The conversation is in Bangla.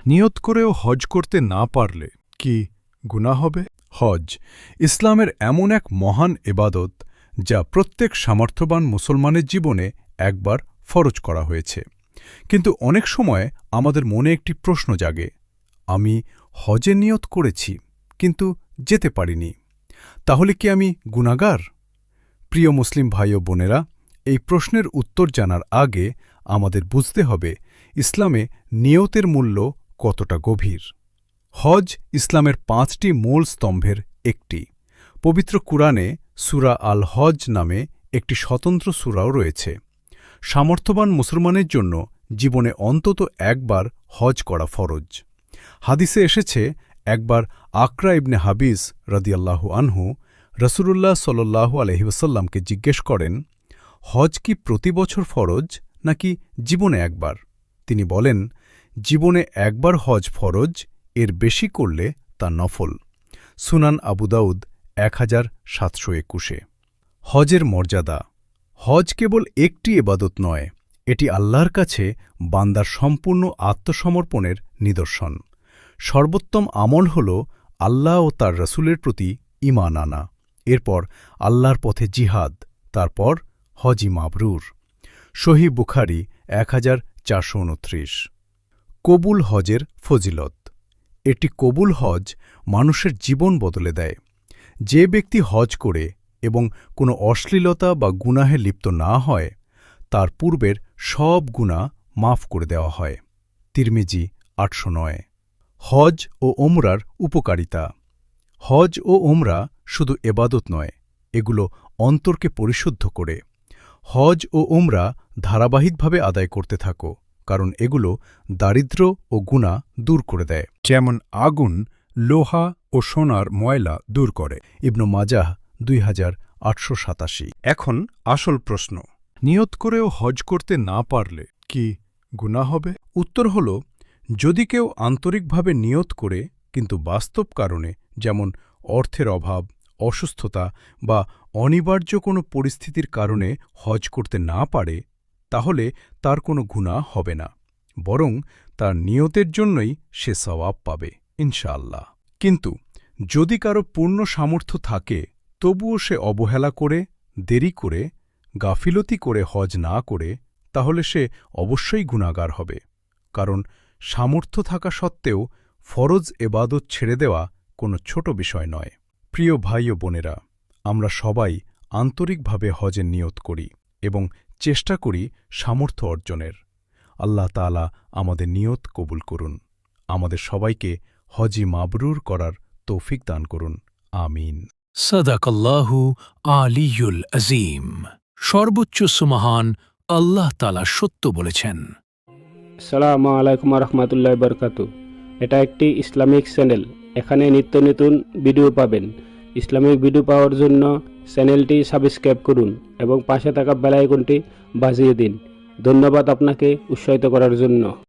নিয়ত করেও হজ করতে না পারলে কি গুনাহ হবে? হজ ইসলামের এমন এক মহান এবাদত যা প্রত্যেক সামর্থ্যবান মুসলমানের জীবনে একবার ফরজ করা হয়েছে। কিন্তু অনেক সময় আমাদের মনে একটি প্রশ্ন জাগে, আমি হজে নিয়ত করেছি কিন্তু যেতে পারিনি, তাহলে কি আমি গুনাহগার? প্রিয় মুসলিম ভাই ও বোনেরা, এই প্রশ্নের উত্তর জানার আগে আমাদের বুঝতে হবে ইসলামে নিয়তের মূল্য কতটা গভীর। হজ ইসলামের ৫টি মূল স্তম্ভের একটি। পবিত্র কুরআনে সূরা আল হজ নামে একটি স্বতন্ত্র সূরাও রয়েছে। সামর্থ্যবান মুসলমানের জন্য জীবনে অন্তত একবার হজ করা ফরজ। হাদিসে এসেছে, একবার আকরা ইবনে হাবিস রাদিয়াল্লাহু আনহু রাসূলুল্লাহ সাল্লাল্লাহু আলাইহি ওয়াসাল্লামকে জিজ্ঞেস করেন, হজ কি প্রতি বছর ফরজ নাকি জীবনে একবার? তিনি বলেন, জীবনে একবার হজ ফরজ, এর বেশি করলে তা নফল। সুনান আবু দাউদ ১৭২১। হজের মর্যাদা। হজ কেবল একটি ইবাদত নয়, এটি আল্লাহর কাছে বান্দার সম্পূর্ণ আত্মসমর্পণের নিদর্শন। সর্বোত্তম আমল হল আল্লাহ ও তার রাসূলের প্রতি ঈমান আনা, এরপর আল্লাহর পথে জিহাদ, তারপর হজই মাবরুর। সহিহ বুখারী ১৪২৯। কবুল হজের ফজিলত। এটি কবুল হজ মানুষের জীবন বদলে দেয়। যে ব্যক্তি হজ করে এবং কোনো অশ্লীলতা বা গুনাহে লিপ্ত না হয়, তার পূর্বের সব গুনাহ মাফ করে দেওয়া হয়। তিরমিজি ৮০৯। হজ ও ওমরার উপকারিতা। হজ ও ওমরা শুধু এবাদত নয়, এগুলো অন্তরকে পরিশুদ্ধ করে। হজ ও ওমরা ধারাবাহিকভাবে আদায় করতে থাকো, কারণ এগুলো দারিদ্র্য ও গুনাহ দূর করে দেয়। যেমন আগুন লোহা ও সোনার ময়লা দূর করে। ইবনু মাজাহ ২৮৮৭। এখন আসল প্রশ্ন, নিয়ত করেও হজ করতে না পারলে কি গুনাহ হবে? উত্তর হল, যদি কেউ আন্তরিকভাবে নিয়ত করে কিন্তু বাস্তব কারণে, যেমন অর্থের অভাব, অসুস্থতা বা অনিবার্য কোনো পরিস্থিতির কারণে হজ করতে না পারে, তাহলে তার কোনো গুনাহ হবে না, বরং তার নিয়তের জন্যই সে সওয়াব পাবে ইনশাআল্লাহ। কিন্তু যদি কারো পূর্ণ সামর্থ্য থাকে, তবুও সে অবহেলা করে, দেরি করে, গাফিলতি করে হজ না করে, তাহলে সে অবশ্যই গুনাহগার হবে। কারণ সামর্থ্য থাকা সত্ত্বেও ফরজ এবাদত ছেড়ে দেওয়া কোনো ছোট বিষয় নয়। প্রিয় ভাই ও বোনেরা, আমরা সবাই আন্তরিকভাবে হজের নিয়ত করি এবং চেষ্টা করি সামর্থ্য অর্জনের। আল্লাহ তাআলা আমাদের নিয়ত কবুল করুন। আমাদের সবাইকে হজি মাবরুর করার তৌফিক দান করুন। আমিন। সাদাকাল্লাহু আলিয়ুল আজিম। সর্বোচ্চ সুমহান আল্লাহ তাআলা সত্য বলেছেন। আসসালামু আলাইকুম রহমতুল্লাহ বরকাতু। এটা একটি ইসলামিক চ্যানেল। এখানে নিত্য নতুন ভিডিও পাবেন। ইসলামিক ভিডিও পাওয়ার জন্য চ্যানেলটি সাবস্ক্রাইব করুন এবং পাশে থাকা বেল আইকনটি বাজিয়ে দিন। ধন্যবাদ আপনাকে উৎসাহিত করার জন্য।